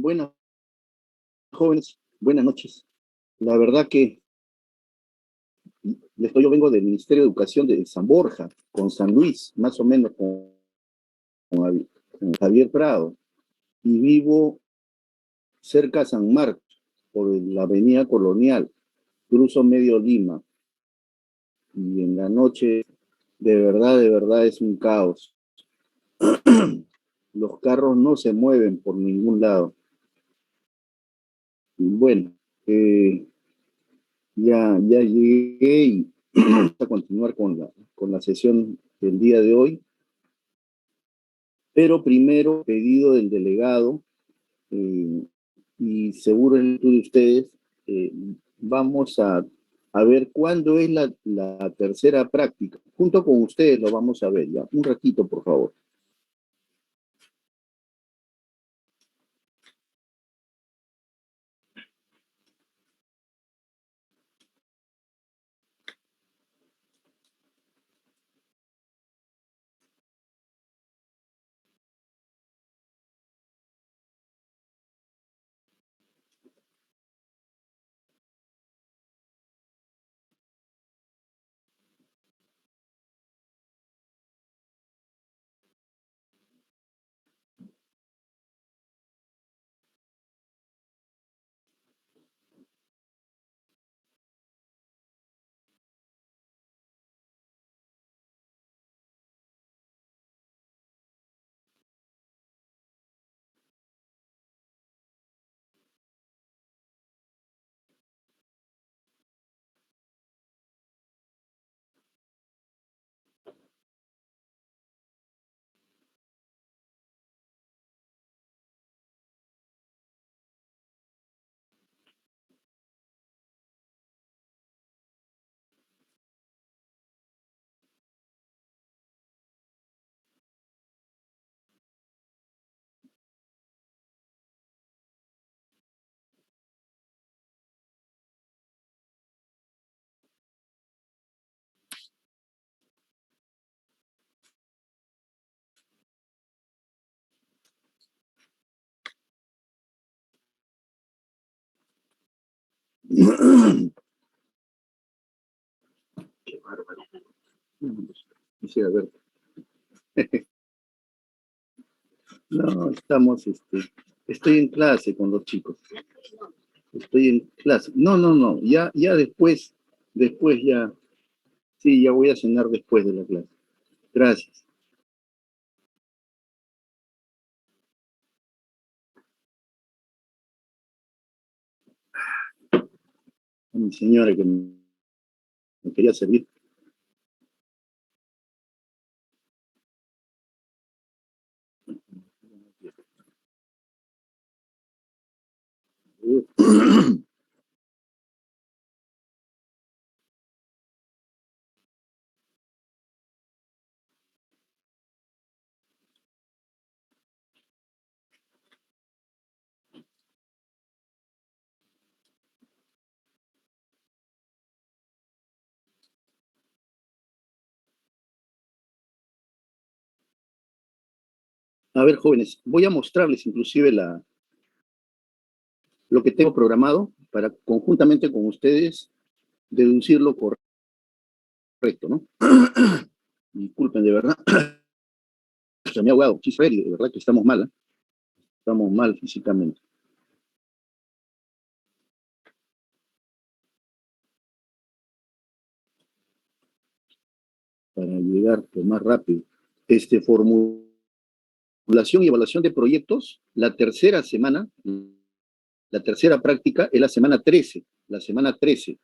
Buenas, jóvenes, buenas noches. La verdad que yo vengo del Ministerio de Educación de San Borja, con San Luis, más o menos con Javier Prado, y vivo cerca de San Marcos, por la Avenida Colonial, cruzo medio Lima, y en la noche, de verdad es un caos. Los carros no se mueven por ningún lado. Y bueno, ya llegué y vamos a continuar con la sesión del día de hoy, pero primero pedido del delegado, eh, y seguro en el de ustedes, eh, vamos a ver cuándo es la tercera práctica. Junto con ustedes lo vamos a ver ya. Un ratito, por favor. Qué bárbaro. Quisiera ver. No, estoy en clase con los chicos. Estoy en clase. No, ya después ya, sí, ya voy a cenar después de la clase. Gracias. A mi señora que me quería servir. A ver, jóvenes, voy a mostrarles inclusive lo que tengo programado para conjuntamente con ustedes deducir lo correcto, ¿no? Disculpen, de verdad. Se me ha ahogado, de verdad que estamos mal, ¿eh? Estamos mal físicamente. Para llegar pues, más rápido. Formulación y evaluación de proyectos, la tercera semana, la tercera práctica es la semana 13, la semana 13.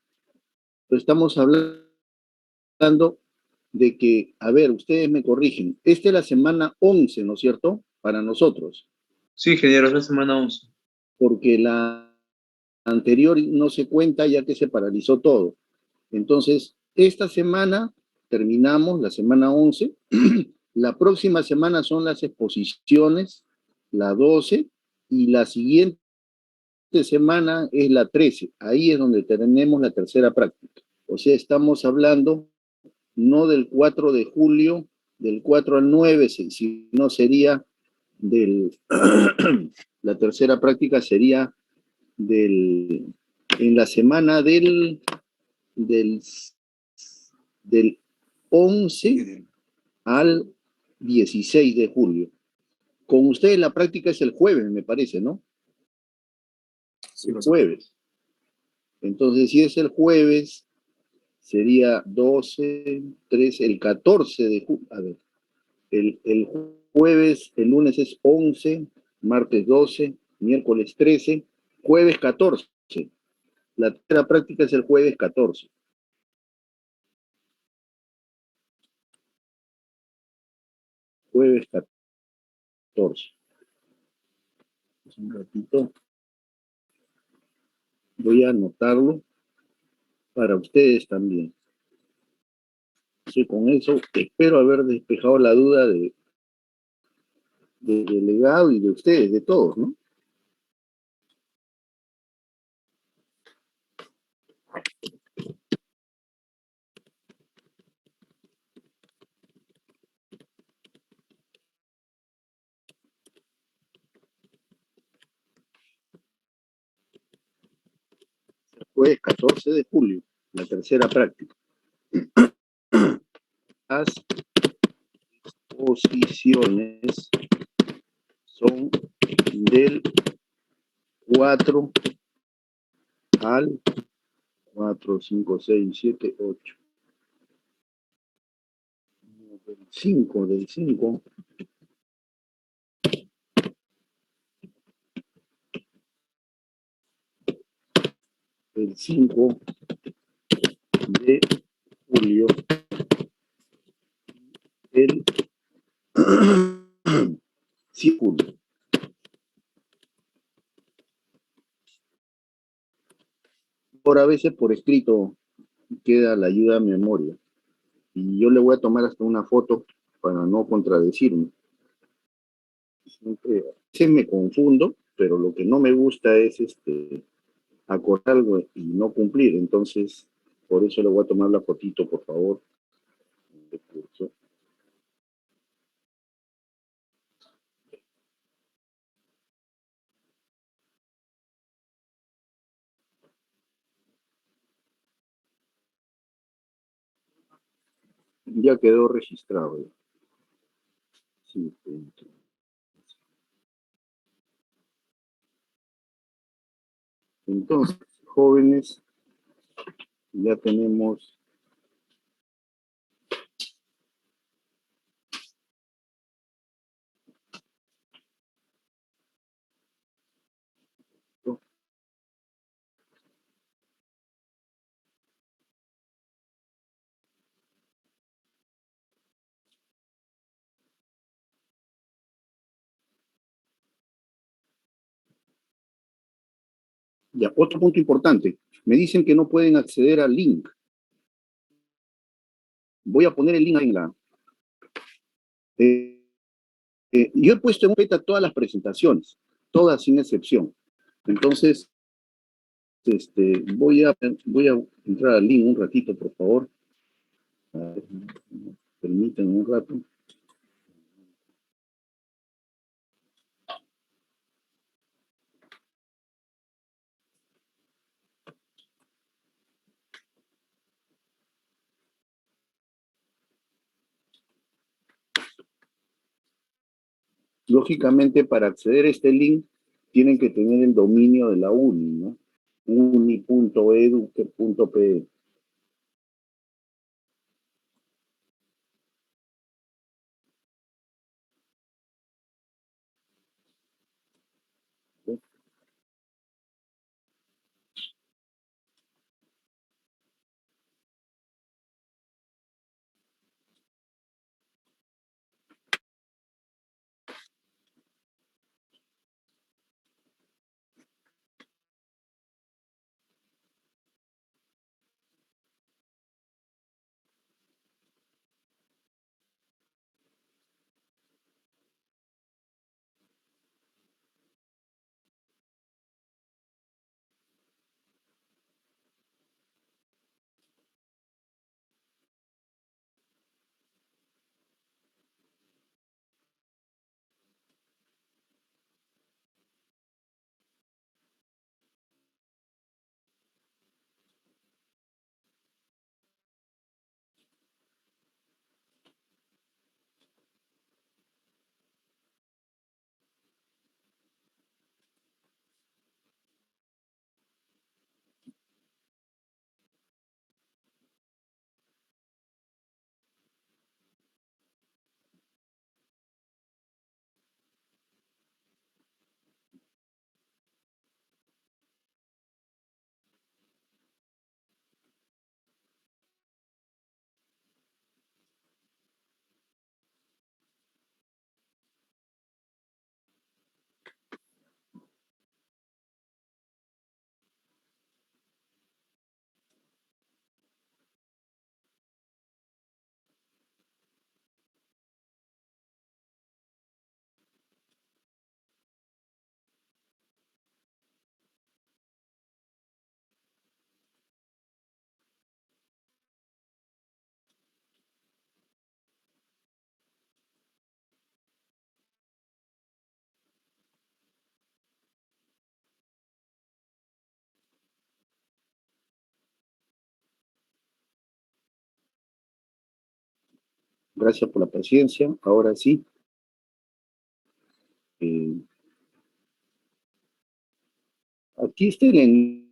Entonces estamos hablando de que, a ver, ustedes me corrigen, esta es la semana 11, ¿no es cierto? Para nosotros. Sí, ingeniero, es la semana 11. Porque la anterior no se cuenta ya que se paralizó todo. Entonces, esta semana terminamos, la semana 11. La próxima semana son las exposiciones, la 12, y la siguiente semana es la 13. Ahí es donde tenemos la tercera práctica. O sea, estamos hablando no del 4 de julio, del 4 al 9, sino sería del, la tercera práctica sería en la semana del, del 11 al 16 de julio. Con ustedes la práctica es el jueves, me parece, ¿no? Sí, el jueves. Entonces, si es el jueves, sería 12, 13, el 14 de julio. A ver, el jueves, el lunes es 11, martes 12, miércoles 13, jueves 14. La tercera práctica es el jueves 14. Jueves 14. Un ratito. Voy a anotarlo para ustedes también. Sí, con eso espero haber despejado la duda del delegado y de ustedes, de todos, ¿no? Jueves 14 de julio, la tercera práctica. Las posiciones son del 4 al 4, 5, 6, 7, 8. Del 5, del 5. El 5 de julio. El 7 de julio. Por a veces por escrito queda la ayuda a memoria. Y yo le voy a tomar hasta una foto para no contradecirme. Siempre, a veces me confundo, pero lo que no me gusta es acordar algo y no cumplir. Entonces, por eso le voy a tomar la fotito, por favor. Ya quedó registrado. Sí, entonces, jóvenes, ya tenemos ya otro punto importante. Me dicen que no pueden acceder al link. Voy a poner el link ahí en la. Yo he puesto en beta todas las presentaciones, todas sin excepción. Entonces, voy a entrar al link un ratito, por favor. Permítanme un rato. Lógicamente, para acceder a este link, tienen que tener el dominio de la UNI, ¿no? uni.edu.pe. Gracias por la paciencia. Ahora sí. eh, Aquí está el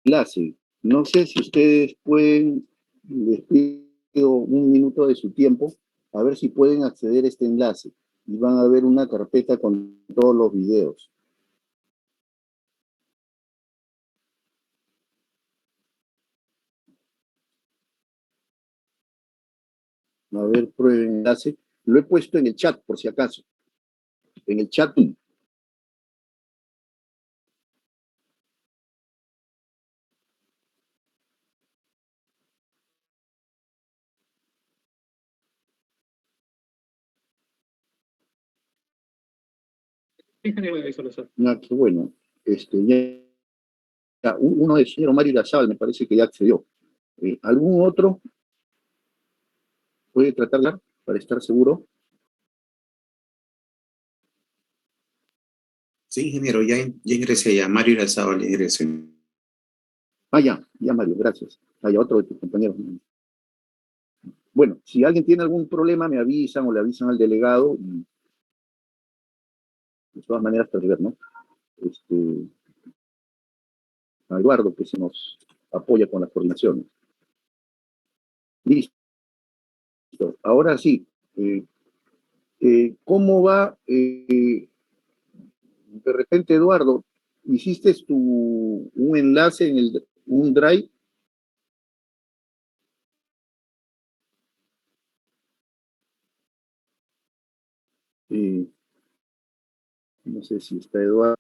enlace. No sé si ustedes pueden, les pido un minuto de su tiempo, a ver si pueden acceder a este enlace. Y van a ver una carpeta con todos los videos. A ver, prueben el enlace. Lo he puesto en el chat, por si acaso. En el chat. Ah, qué bueno. Uno del señor Mario Irazabal me parece que ya accedió. ¿Algún otro puede tratarla para estar seguro? Sí, ingeniero, ya ingresé, ya Mario Irazabal ya ingresé. Ah, ya Mario, gracias. Ya otro de tus compañeros. Bueno, si alguien tiene algún problema, me avisan o le avisan al delegado y de todas maneras ver, ¿no? Este, a Eduardo, que se nos apoya con las coordinaciones. Listo. Ahora sí, eh, ¿cómo va? De repente, Eduardo, hiciste un enlace en un drive. eh, no sé si está Eduardo.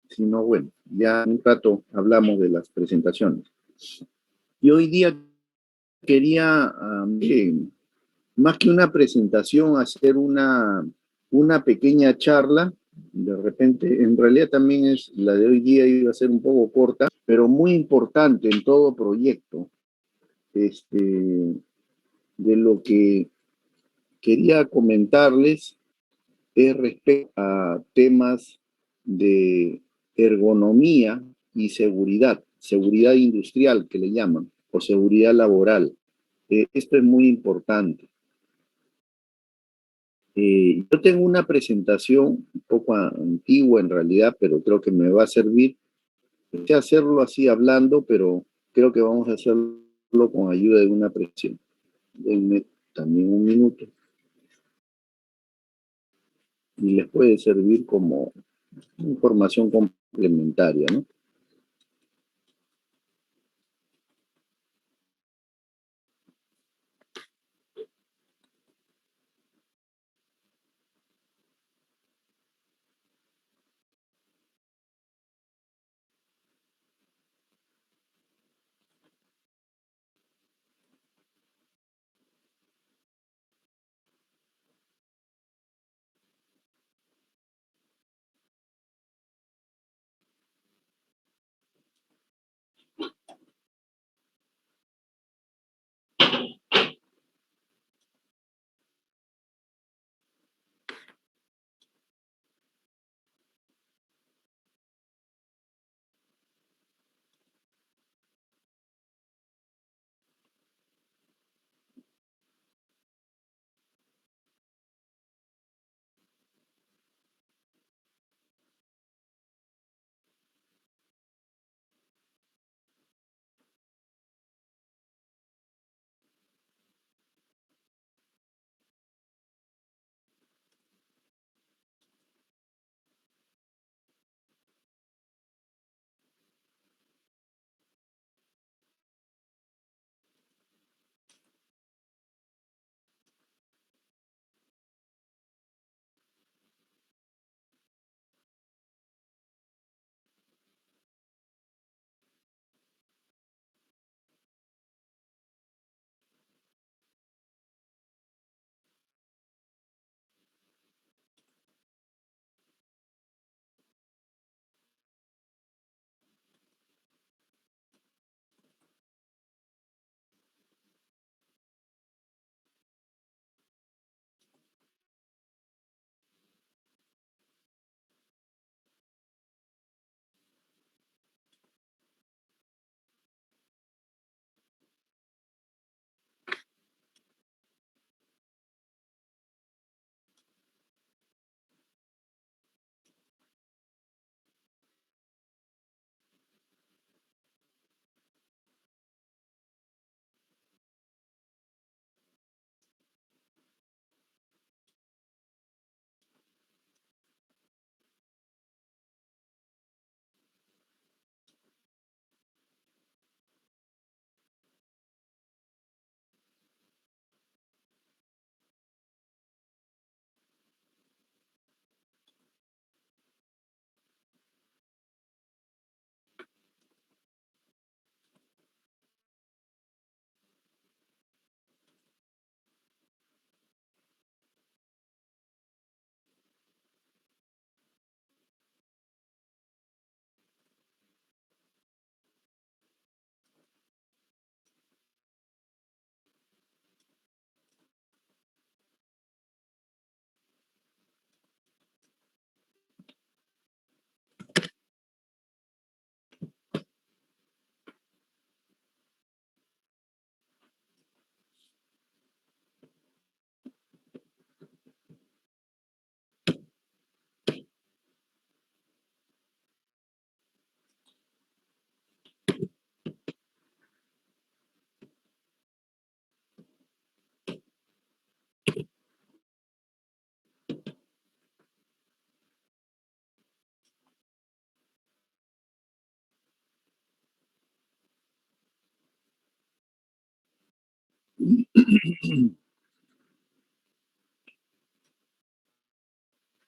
Si no, bueno, ya en un rato hablamos de las presentaciones. Y hoy día quería, más que una presentación, hacer una pequeña charla. De repente, en realidad también es la de hoy día, iba a ser un poco corta, pero muy importante en todo proyecto. De lo que quería comentarles es respecto a temas de ergonomía y seguridad industrial que le llaman, o seguridad laboral. Esto es muy importante. Yo tengo una presentación un poco antigua en realidad, pero creo que me va a servir. Pensé hacerlo así hablando, pero creo que vamos a hacerlo con ayuda de una presentación. Denme también un minuto y les puede servir como información complementaria, ¿no?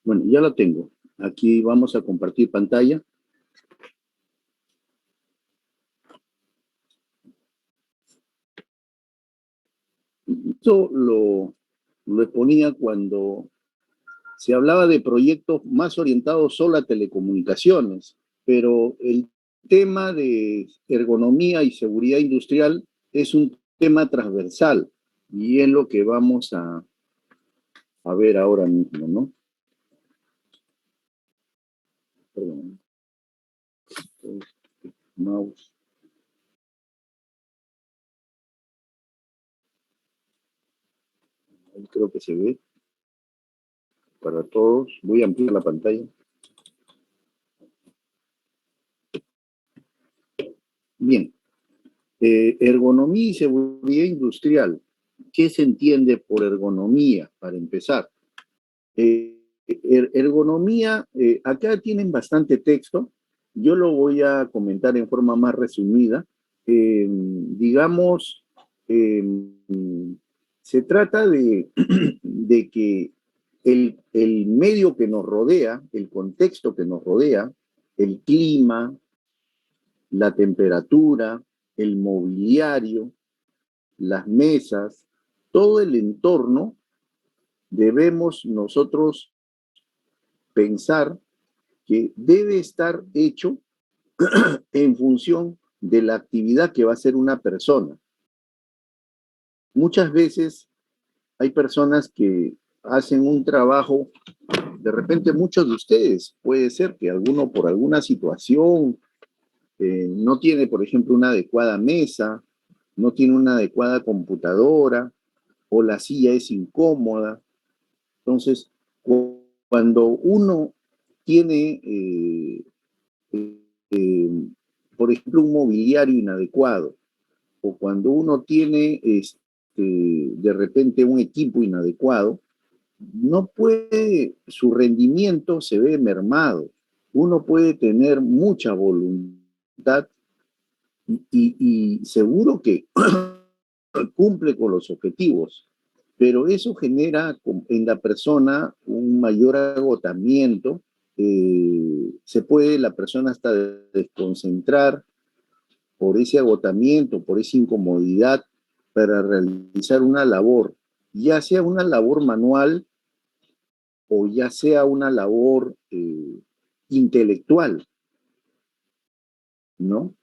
Bueno, ya la tengo. Aquí vamos a compartir pantalla. Esto lo exponía cuando se hablaba de proyectos más orientados solo a telecomunicaciones, pero el tema de ergonomía y seguridad industrial es un tema transversal y es lo que vamos a ver ahora mismo, ¿no? Perdón. Mouse. Ahí creo que se ve para todos. Voy a ampliar la pantalla. Bien. Ergonomía y seguridad industrial. ¿Qué se entiende por ergonomía, para empezar? Ergonomía, acá tienen bastante texto. Yo lo voy a comentar en forma más resumida. Digamos, eh, se trata de que el medio que nos rodea, el contexto que nos rodea, el clima, la temperatura, el mobiliario, las mesas, todo el entorno, debemos nosotros pensar que debe estar hecho en función de la actividad que va a hacer una persona. Muchas veces hay personas que hacen un trabajo, de repente muchos de ustedes, puede ser que alguno por alguna situación no tiene, por ejemplo, una adecuada mesa, no tiene una adecuada computadora o la silla es incómoda. Entonces, cuando uno tiene, por ejemplo, un mobiliario inadecuado, o cuando uno tiene de repente un equipo inadecuado, no puede, su rendimiento se ve mermado. Uno puede tener mucha voluntad y seguro que cumple con los objetivos, pero eso genera en la persona un mayor agotamiento, se puede la persona hasta desconcentrar por ese agotamiento, por esa incomodidad para realizar una labor, ya sea una labor manual o ya sea una labor intelectual, ¿no?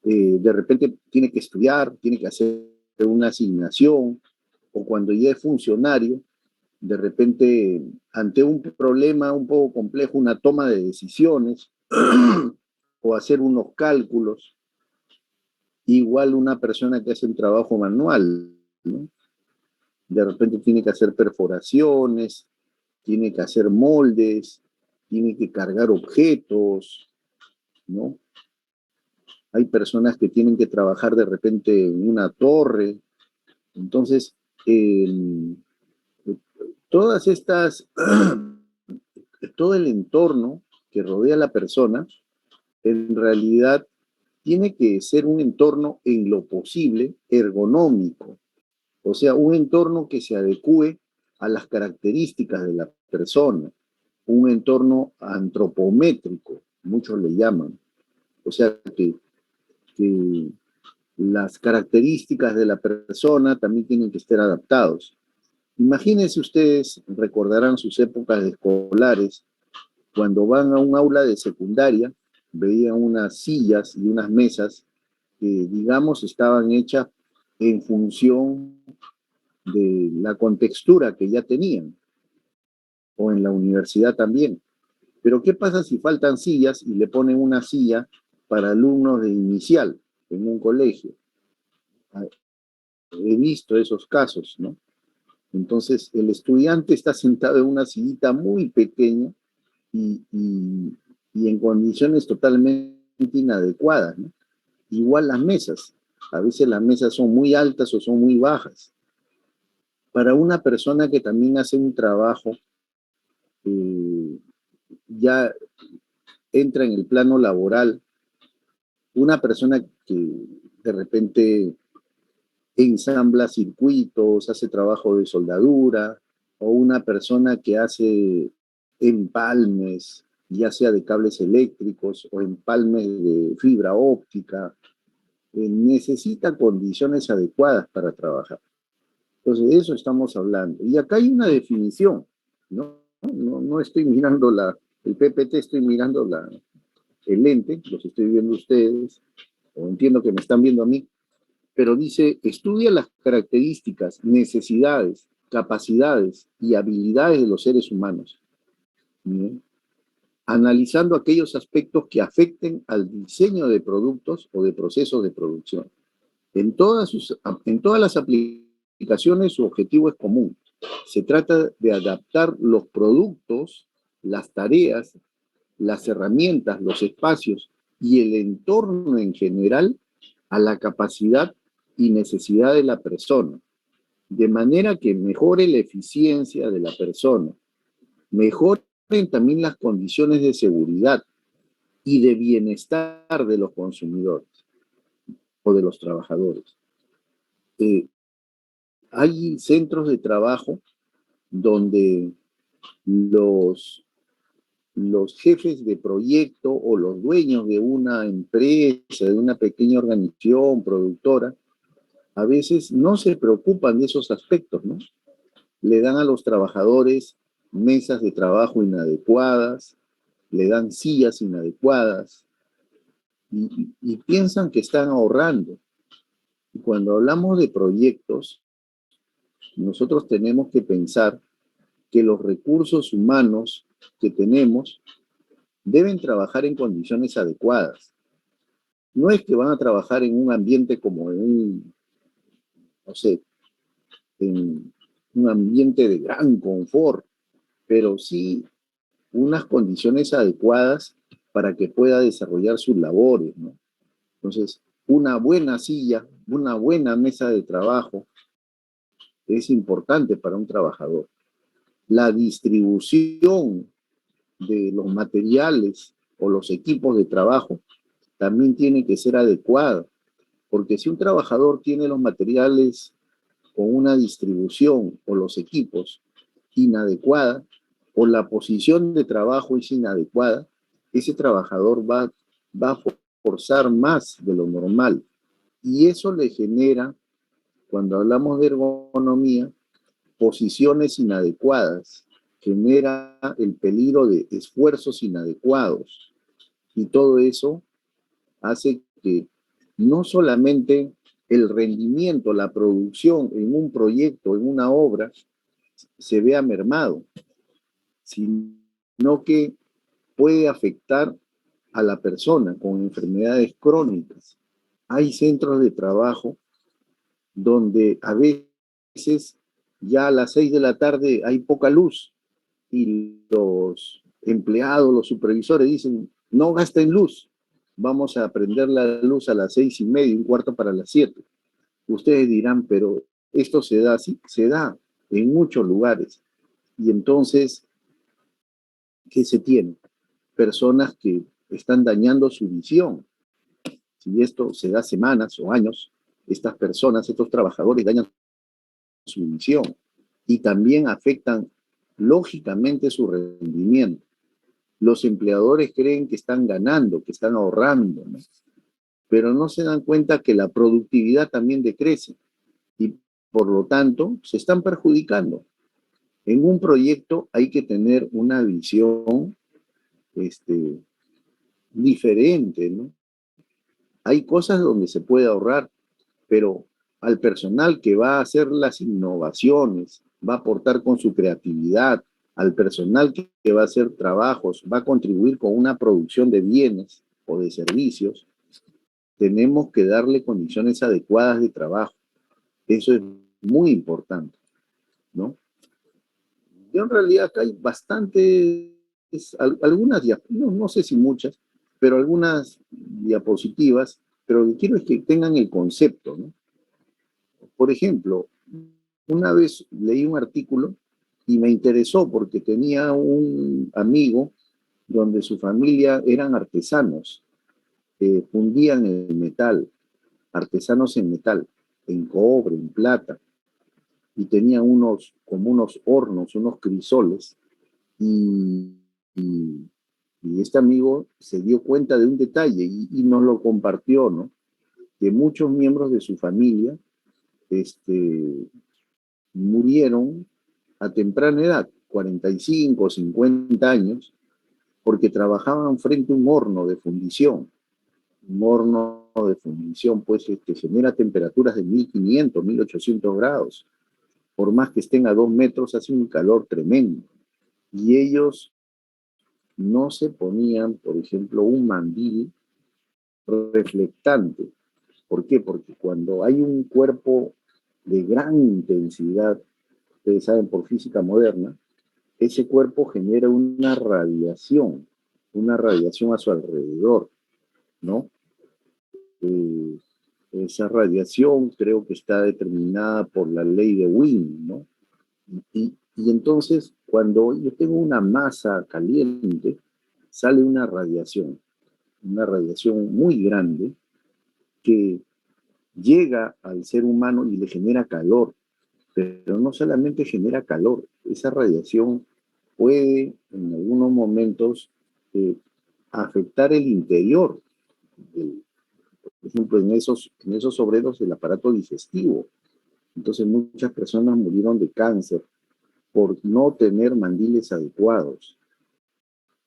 De repente tiene que estudiar, tiene que hacer una asignación, o cuando ya es funcionario, de repente ante un problema un poco complejo, una toma de decisiones o hacer unos cálculos, igual una persona que hace un trabajo manual, ¿no? De repente tiene que hacer perforaciones, tiene que hacer moldes, tiene que cargar objetos, ¿no? Hay personas que tienen que trabajar de repente en una torre. Entonces, todas estas, todo el entorno que rodea a la persona, en realidad tiene que ser un entorno en lo posible ergonómico, o sea, un entorno que se adecue a las características de la persona, un entorno antropométrico, muchos le llaman, o sea, que las características de la persona también tienen que estar adaptados. Imagínense ustedes, recordarán sus épocas escolares, cuando van a un aula de secundaria, veían unas sillas y unas mesas que, digamos, estaban hechas en función de la contextura que ya tenían, o en la universidad también. Pero ¿qué pasa si faltan sillas y le ponen una silla para alumnos de inicial en un colegio? He visto esos casos, ¿no? Entonces, el estudiante está sentado en una sillita muy pequeña y en condiciones totalmente inadecuadas, ¿no? Igual las mesas. A veces las mesas son muy altas o son muy bajas. Para una persona que también hace un trabajo, eh, ya entra en el plano laboral, una persona que de repente ensambla circuitos, hace trabajo de soldadura, o una persona que hace empalmes, ya sea de cables eléctricos o empalmes de fibra óptica, necesita condiciones adecuadas para trabajar. Entonces, de eso estamos hablando. Y acá hay una definición, ¿no? No estoy mirando el PPT, estoy mirando el ente, los estoy viendo ustedes, o entiendo que me están viendo a mí, pero dice, estudia las características, necesidades, capacidades y habilidades de los seres humanos, ¿bien? Analizando aquellos aspectos que afecten al diseño de productos o de procesos de producción. En todas las aplicaciones su objetivo es común. Se trata de adaptar los productos, las tareas, las herramientas, los espacios y el entorno en general a la capacidad y necesidad de la persona, de manera que mejore la eficiencia de la persona, mejoren también las condiciones de seguridad y de bienestar de los consumidores o de los trabajadores. Hay centros de trabajo donde los jefes de proyecto o los dueños de una empresa, de una pequeña organización productora, a veces no se preocupan de esos aspectos, ¿no? Le dan a los trabajadores mesas de trabajo inadecuadas, le dan sillas inadecuadas y piensan que están ahorrando. Y cuando hablamos de proyectos, nosotros tenemos que pensar que los recursos humanos que tenemos deben trabajar en condiciones adecuadas. No es que van a trabajar en un ambiente como no sé, en un ambiente de gran confort, pero sí unas condiciones adecuadas para que pueda desarrollar sus labores, ¿no? Entonces, una buena silla, una buena mesa de trabajo es importante para un trabajador. La distribución de los materiales o los equipos de trabajo también tiene que ser adecuada, porque si un trabajador tiene los materiales con una distribución o los equipos inadecuada, o la posición de trabajo es inadecuada, ese trabajador va a forzar más de lo normal. Y eso le genera, cuando hablamos de ergonomía, posiciones inadecuadas, genera el peligro de esfuerzos inadecuados. Y todo eso hace que no solamente el rendimiento, la producción en un proyecto, en una obra, se vea mermado, sino que puede afectar a la persona con enfermedades crónicas. Hay centros de trabajo donde a veces ya a las 6 de la tarde hay poca luz y los empleados, los supervisores dicen, no gasten luz, vamos a prender la luz a las 6:30, 6:45. Ustedes dirán, pero esto se da así, se da en muchos lugares. Y entonces, ¿qué se tiene? Personas que están dañando su visión. Si esto se da semanas o años, estas personas, estos trabajadores dañan su visión y también afectan lógicamente su rendimiento. Los empleadores creen que están ganando, que están ahorrando, ¿no? Pero no se dan cuenta que la productividad también decrece y por lo tanto se están perjudicando. En un proyecto hay que tener una visión diferente, ¿no? Hay cosas donde se puede ahorrar, pero al personal que va a hacer las innovaciones, va a aportar con su creatividad, al personal que va a hacer trabajos, va a contribuir con una producción de bienes o de servicios, tenemos que darle condiciones adecuadas de trabajo. Eso es muy importante, ¿no? Yo en realidad acá hay bastantes, algunas, no sé si muchas, pero algunas diapositivas, pero lo que quiero es que tengan el concepto, ¿no? Por ejemplo, una vez leí un artículo y me interesó porque tenía un amigo donde su familia eran artesanos, fundían el metal, artesanos en metal. en cobre, en plata, y tenía como unos hornos, unos crisoles, y, y- y este amigo se dio cuenta de un detalle y nos lo compartió, ¿no? Que muchos miembros de su familia murieron a temprana edad, 45, 50 años, porque trabajaban frente a un horno de fundición. Un horno de fundición, pues, genera temperaturas de 1500, 1800 grados. Por más que estén a 2 metros, hace un calor tremendo. Y ellos no se ponían, por ejemplo, un mandil reflectante. ¿Por qué? Porque cuando hay un cuerpo de gran intensidad, ustedes saben por física moderna, ese cuerpo genera una radiación a su alrededor, ¿no? Eh, Esa radiación creo que está determinada por la ley de Wien, ¿no? Y entonces, cuando yo tengo una masa caliente, sale una radiación muy grande que llega al ser humano y le genera calor, pero no solamente genera calor, esa radiación puede en algunos momentos eh, afectar el interior, por ejemplo, en esos obreros del aparato digestivo. Entonces muchas personas murieron de cáncer por no tener mandiles adecuados,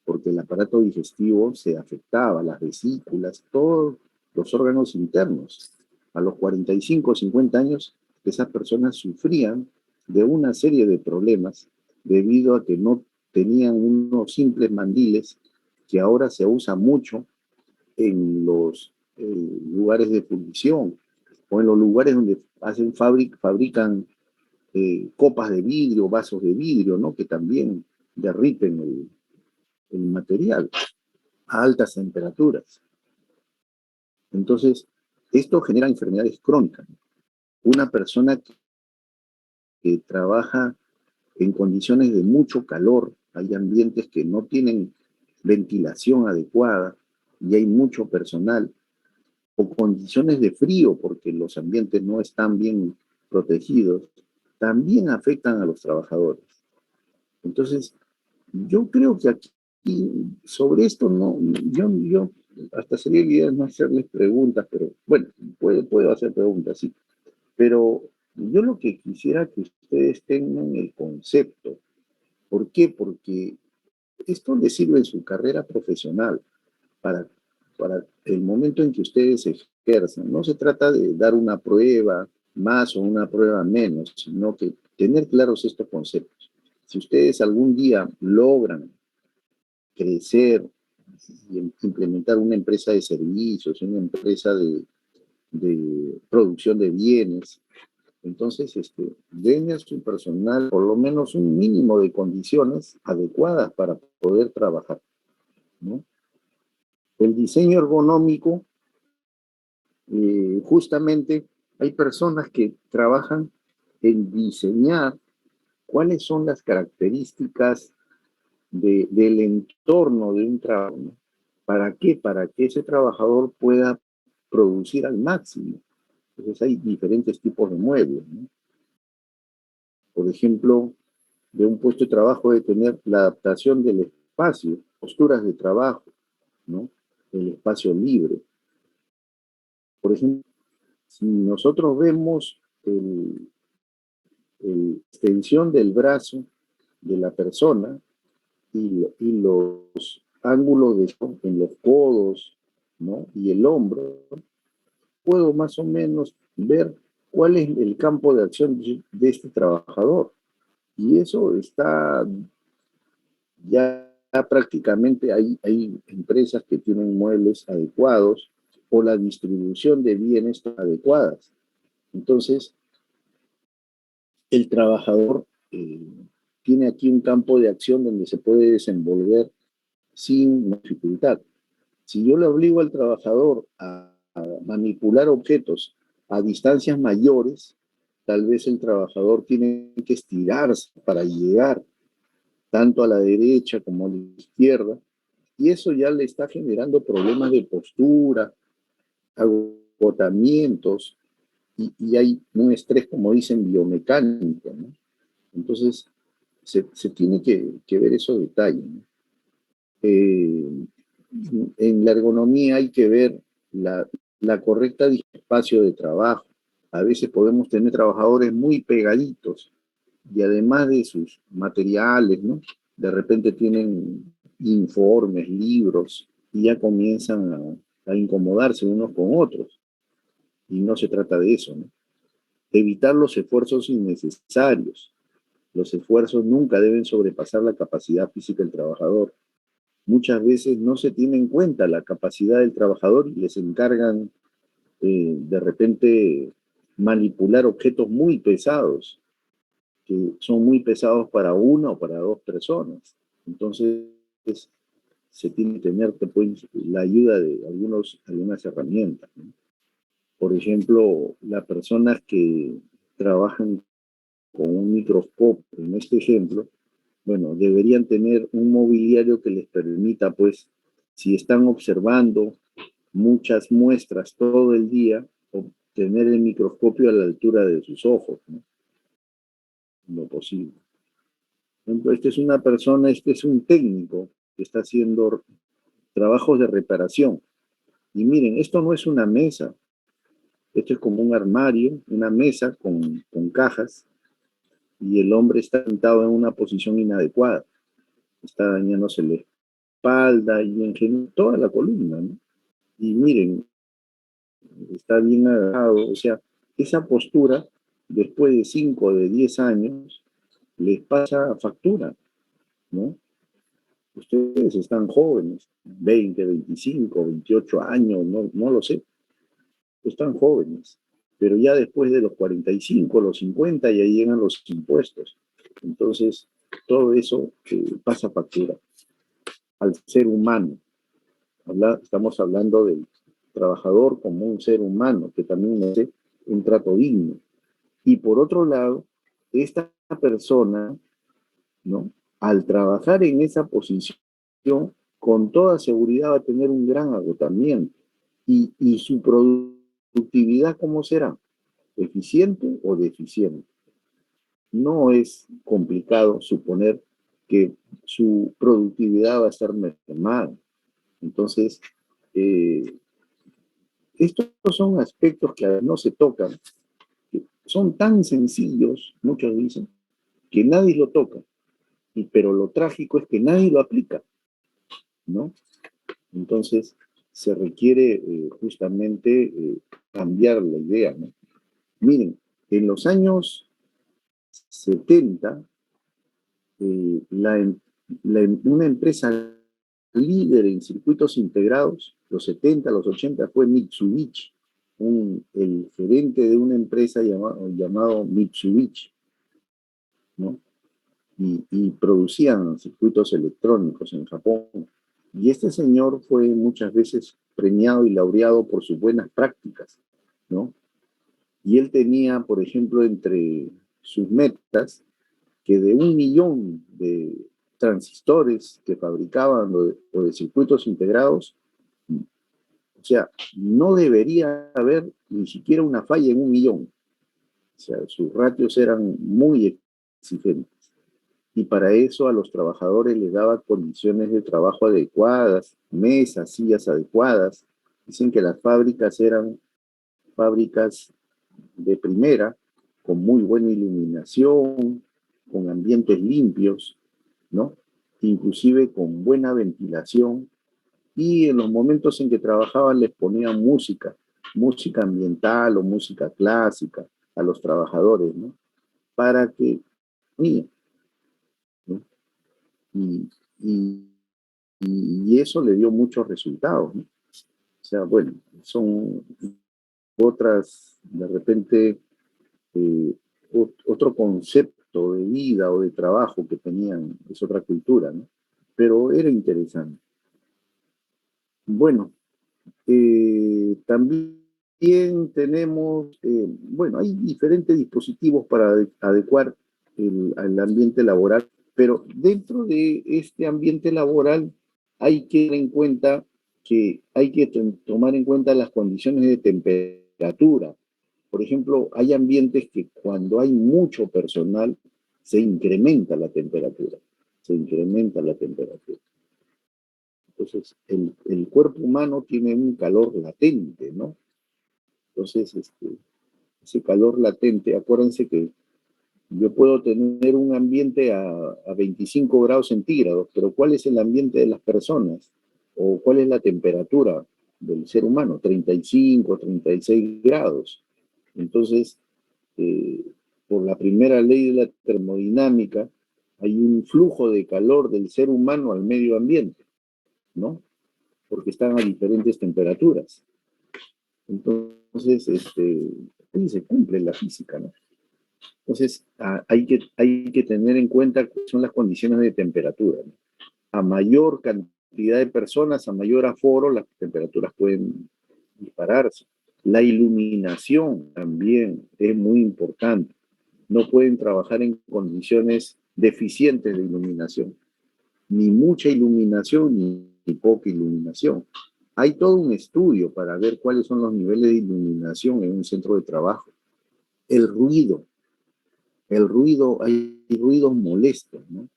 porque el aparato digestivo se afectaba, las vesículas, todos los órganos internos. A los 45 o 50 años, esas personas sufrían de una serie de problemas debido a que no tenían unos simples mandiles que ahora se usa mucho en los lugares de fundición o en los lugares donde fabrican copas de vidrio, vasos de vidrio, ¿no? Que también derriten el material a altas temperaturas. Entonces, esto genera enfermedades crónicas. Una persona que trabaja en condiciones de mucho calor, hay ambientes que no tienen ventilación adecuada y hay mucho personal, o condiciones de frío porque los ambientes no están bien protegidos, también afectan a los trabajadores. Entonces, yo creo que aquí sobre esto no, yo hasta sería la idea de no hacerles preguntas, pero bueno, puedo hacer preguntas, sí. Pero yo lo que quisiera que ustedes tengan el concepto. ¿Por qué? Porque esto les sirve en su carrera profesional para, para el momento en que ustedes ejerzan. No se trata de dar una prueba más o una prueba menos, sino que tener claros estos conceptos. Si ustedes algún día logran crecer y implementar una empresa de servicios, una empresa de producción de bienes, entonces denle a su personal por lo menos un mínimo de condiciones adecuadas para poder trabajar, ¿no? El diseño ergonómico, justamente hay personas que trabajan en diseñar cuáles son las características del entorno de un trabajo, ¿no? ¿Para qué? Para que ese trabajador pueda producir al máximo. Entonces hay diferentes tipos de muebles, ¿no? Por ejemplo, de un puesto de trabajo de tener la adaptación del espacio, posturas de trabajo, ¿no? El espacio libre. Por ejemplo, si nosotros vemos el extensión del brazo de la persona y los ángulos en los codos, ¿no? Y el hombro, puedo más o menos ver cuál es el campo de acción de este trabajador. Y eso está ya prácticamente, hay empresas que tienen muebles adecuados o la distribución de bienes adecuadas. Entonces, el trabajador tiene aquí un campo de acción donde se puede desenvolver sin dificultad. Si yo le obligo al trabajador a manipular objetos a distancias mayores, tal vez el trabajador tiene que estirarse para llegar tanto a la derecha como a la izquierda, y eso ya le está generando problemas de postura, agotamientos, y hay un estrés, como dicen, biomecánico, ¿no? Entonces, se tiene que ver esos detalles, ¿no? Eh, en la ergonomía hay que ver la correcta espacio de trabajo. A veces podemos tener trabajadores muy pegaditos y además de sus materiales, ¿no? De repente tienen informes, libros y ya comienzan a incomodarse unos con otros. Y no se trata de eso, ¿no? Evitar los esfuerzos innecesarios. Los esfuerzos nunca deben sobrepasar la capacidad física del trabajador. Muchas veces no se tiene en cuenta la capacidad del trabajador y les encargan de repente manipular objetos muy pesados, que son muy pesados para una o para dos personas. Entonces, se tiene que tener pues, la ayuda de algunas herramientas, ¿no? Por ejemplo, las personas que trabajan con un microscopio, en este ejemplo, bueno, deberían tener un mobiliario que les permita, pues, si están observando muchas muestras todo el día, tener el microscopio a la altura de sus ojos, ¿no? Lo posible. Por ejemplo, este es un técnico que está haciendo trabajos de reparación. Y miren, esto no es una mesa, esto es como un armario, una mesa con cajas, y el hombre está sentado en una posición inadecuada. Está dañándose la espalda y en general toda la columna, ¿no? Y miren, está bien agarrado, o sea, esa postura, después de 5 o de 10 años, les pasa factura, ¿no? Ustedes están jóvenes, 20, 25, 28 años, no lo sé, están jóvenes, pero ya después de los 45, los 50, ya llegan los impuestos. Entonces, todo eso pasa factura al ser humano. Estamos hablando del trabajador como un ser humano que también merece un trato digno. Y por otro lado, esta persona, ¿no? Al trabajar en esa posición, con toda seguridad va a tener un gran agotamiento. Y su productividad, ¿cómo será? ¿Eficiente o deficiente? No es complicado suponer que su productividad va a estar mermada. Entonces, eh, estos son aspectos que a veces no se tocan, que son tan sencillos, muchos dicen, que nadie lo toca. Pero lo trágico es que nadie lo aplica, ¿no? Entonces, se requiere justamente cambiar la idea, ¿no? Miren, en los años 70, una empresa líder en circuitos integrados, los 70, los 80, fue Mitsubishi, el gerente de una empresa llamado Mitsubishi, ¿no? Y producían circuitos electrónicos en Japón. Y este señor fue muchas veces premiado y laureado por sus buenas prácticas, ¿no? Y él tenía, por ejemplo, entre sus metas, que de 1 millón de transistores que fabricaban o de circuitos integrados, o sea, no debería haber ni siquiera una falla en 1 millón. O sea, sus ratios eran muy exigentes. Y para eso a los trabajadores les daba condiciones de trabajo adecuadas, mesas, sillas adecuadas. Dicen que las fábricas eran fábricas de primera, con muy buena iluminación, con ambientes limpios, ¿no? Inclusive con buena ventilación. Y en los momentos en que trabajaban les ponían música ambiental o música clásica a los trabajadores, ¿no? Para que, miren, ¿no? Y, y, y eso le dio muchos resultados, ¿no? O sea, bueno, son otras, de repente, eh, otro concepto de vida o de trabajo que tenían, es otra cultura, ¿no? Pero era interesante. Bueno, también tenemos, bueno, hay diferentes dispositivos para adecuar el ambiente laboral, pero dentro de este ambiente laboral hay que tener en cuenta que hay que tomar en cuenta las condiciones de temperatura. por ejemplo, hay ambientes que cuando hay mucho personal se incrementa la temperatura, se incrementa la temperatura. Entonces, el cuerpo humano tiene un calor latente, ¿no? Entonces, ese calor latente, acuérdense que yo puedo tener un ambiente a 25 grados centígrados, pero ¿cuál es el ambiente de las personas? ¿O cuál es la temperatura del ser humano? 35, 36 grados. Entonces, eh, por la primera ley de la termodinámica, hay un flujo de calor del ser humano al medio ambiente, ¿no? Porque están a diferentes temperaturas. Entonces, ahí se cumple la física, ¿no? Entonces, hay que tener en cuenta cuáles son las condiciones de temperatura, ¿no? A mayor cantidad de personas, a mayor aforo, las temperaturas pueden dispararse. La iluminación también es muy importante. No pueden trabajar en condiciones deficientes de iluminación. Ni mucha iluminación, ni poca iluminación. Hay todo un estudio para ver cuáles son los niveles de iluminación en un centro de trabajo. El ruido, hay ruidos molestos, ¿no?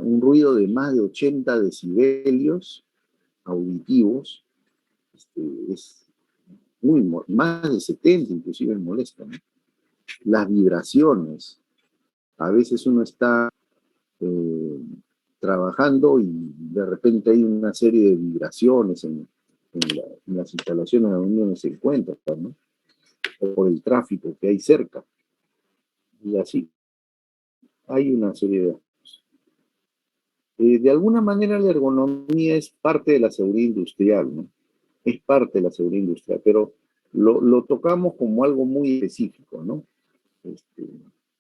Un ruido de más de 80 decibelios auditivos, es más de 70 inclusive es molesto, ¿no? Las vibraciones, a veces uno está trabajando y de repente hay una serie de vibraciones en las instalaciones donde uno se encuentra, ¿no? O por el tráfico que hay cerca. Y así, hay una serie de... de alguna manera la ergonomía es parte de la seguridad industrial, ¿no? Es parte de la seguridad industrial, pero lo tocamos como algo muy específico, ¿no?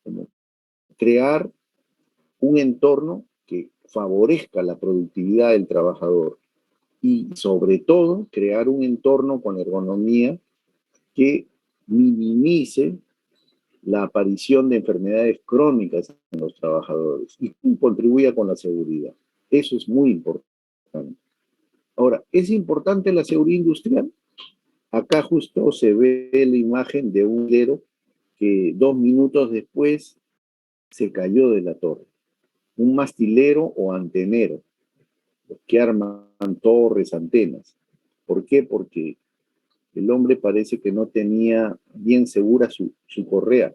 Como crear un entorno que favorezca la productividad del trabajador y sobre todo crear un entorno con ergonomía que minimice la aparición de enfermedades crónicas en los trabajadores y contribuya con la seguridad. Eso es muy importante. Ahora, ¿es importante la seguridad industrial? Acá justo se ve la imagen de un hilero que 2 minutos después se cayó de la torre. Un mastilero o antenero, los que arman torres, antenas. ¿Por qué? Porque el hombre parece que no tenía bien segura su correa.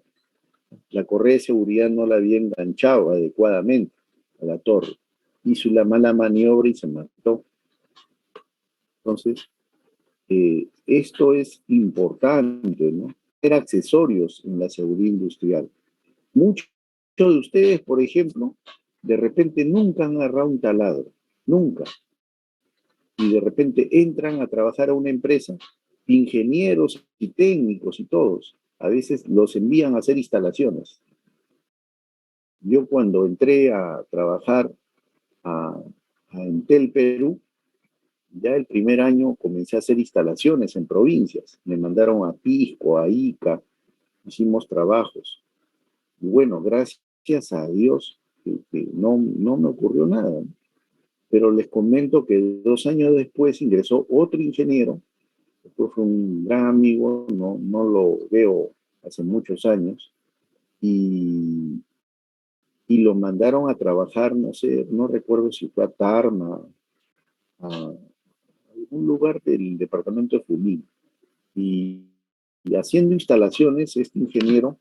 La correa de seguridad no la había enganchado adecuadamente a la torre. Hizo la mala maniobra y se mató. Entonces, esto es importante, ¿no? Tener accesorios en la seguridad industrial. Muchos de ustedes, por ejemplo, de repente nunca han agarrado un taladro, nunca. Y de repente entran a trabajar a una empresa, ingenieros y técnicos y todos. A veces los envían a hacer instalaciones. Yo cuando entré a trabajar a Entel Perú, ya el primer año comencé a hacer instalaciones en provincias. Me mandaron a Pisco, a Ica, hicimos trabajos. Y bueno, gracias a Dios que no me ocurrió nada, ¿no? Pero les comento que 2 años después ingresó otro ingeniero, después fue un gran amigo, no lo veo hace muchos años, y lo mandaron a trabajar, no sé, no recuerdo si fue a Tarma, a algún lugar del departamento de Junín. Y haciendo instalaciones, este ingeniero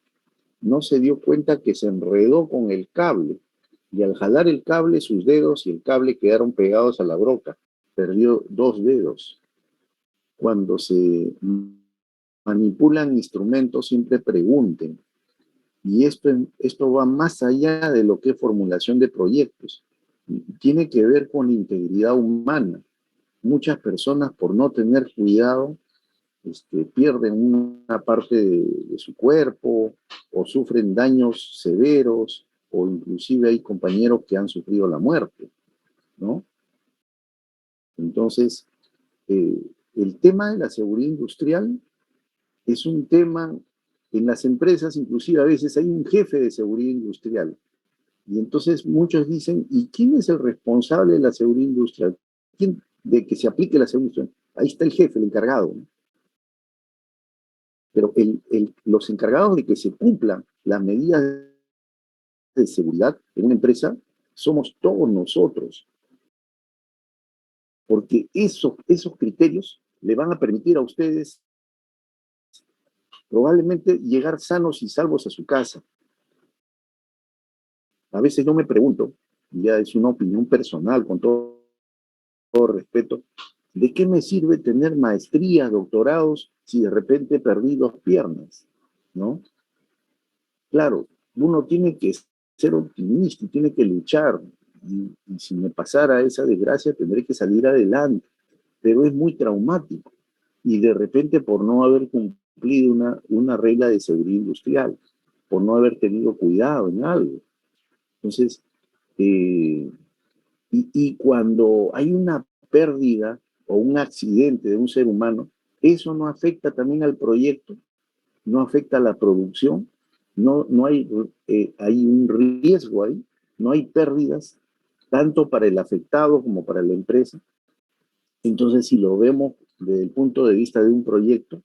no se dio cuenta que se enredó con el cable. Y al jalar el cable, sus dedos y el cable quedaron pegados a la broca. Perdió 2 dedos. Cuando se manipulan instrumentos, siempre pregunten. Y esto va más allá de lo que es formulación de proyectos. Tiene que ver con integridad humana. Muchas personas, por no tener cuidado, pierden una parte de su cuerpo o sufren daños severos o inclusive hay compañeros que han sufrido la muerte, ¿no? Entonces, el tema de la seguridad industrial es un tema en las empresas, inclusive a veces hay un jefe de seguridad industrial. Y entonces muchos dicen, ¿y quién es el responsable de la seguridad industrial? ¿Quién, de que se aplique la seguridad industrial? Ahí está el jefe, el encargado, ¿no? pero los encargados de que se cumplan las medidas de seguridad en una empresa somos todos nosotros, porque esos criterios le van a permitir a ustedes probablemente llegar sanos y salvos a su casa. A veces yo me pregunto, ya es una opinión personal, con todo respeto, ¿de qué me sirve tener maestrías, doctorados, si de repente perdí 2 piernas? ¿No? Claro, uno tiene que ser optimista y tiene que luchar. Y si me pasara esa desgracia, tendré que salir adelante. Pero es muy traumático. Y de repente por no haber cumplido una regla de seguridad industrial, por no haber tenido cuidado en algo. Entonces, y cuando hay una pérdida o un accidente de un ser humano, eso no afecta también al proyecto, no afecta a la producción, no hay, hay un riesgo ahí, no hay pérdidas, tanto para el afectado como para la empresa. Entonces, si lo vemos desde el punto de vista de un proyecto,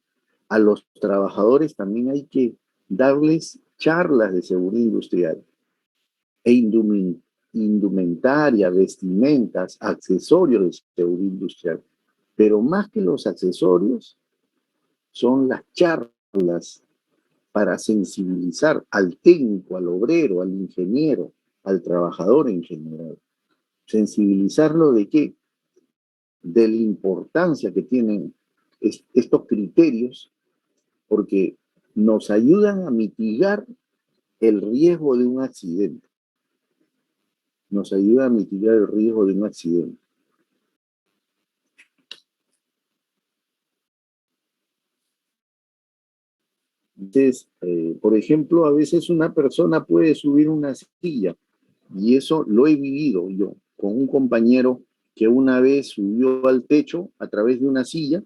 a los trabajadores también hay que darles charlas de seguridad industrial e indumentaria, vestimentas, accesorios de seguridad industrial. Pero más que los accesorios, son las charlas para sensibilizar al técnico, al obrero, al ingeniero, al trabajador en general. ¿Sensibilizarlo de qué? De la importancia que tienen estos criterios, porque nos ayudan a mitigar el riesgo de un accidente. Nos ayuda a mitigar el riesgo de un accidente. Entonces, por ejemplo, a veces una persona puede subir una silla, y eso lo he vivido yo con un compañero que una vez subió al techo a través de una silla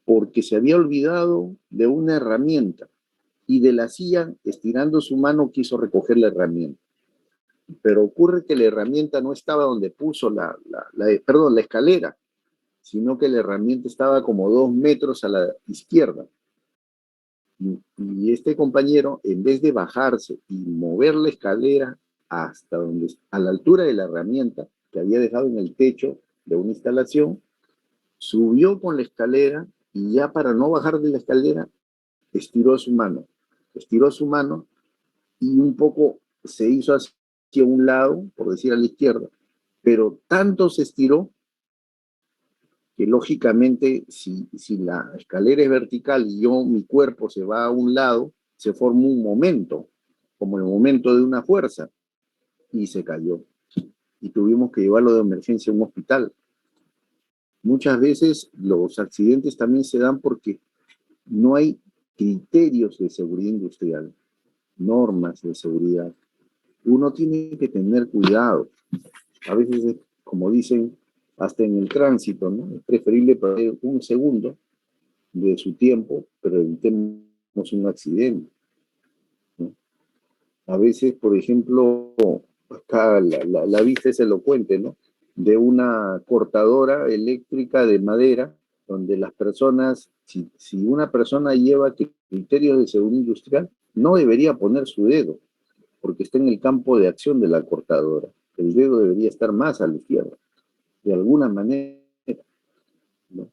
porque se había olvidado de una herramienta y de la silla, estirando su mano, quiso recoger la herramienta. Pero ocurre que la herramienta no estaba donde puso la escalera, sino que la herramienta estaba como 2 metros a la izquierda. Y este compañero, en vez de bajarse y mover la escalera hasta donde, a la altura de la herramienta que había dejado en el techo de una instalación, subió con la escalera y ya para no bajar de la escalera, estiró su mano y un poco se hizo hacia un lado, por decir a la izquierda, pero tanto se estiró que lógicamente si la escalera es vertical y mi cuerpo se va a un lado, se forma un momento, como el momento de una fuerza, y se cayó. Y tuvimos que llevarlo de emergencia a un hospital. Muchas veces los accidentes también se dan porque no hay criterios de seguridad industrial, normas de seguridad. Uno tiene que tener cuidado. A veces, como dicen, hasta en el tránsito, ¿no? Es preferible perder un segundo de su tiempo, pero evitemos un accidente, ¿no? A veces, por ejemplo, acá la vista es elocuente, ¿no? De una cortadora eléctrica de madera, donde las personas, si una persona lleva criterios de seguridad industrial, no debería poner su dedo, porque está en el campo de acción de la cortadora. El dedo debería estar más a la izquierda, de alguna manera, ¿no?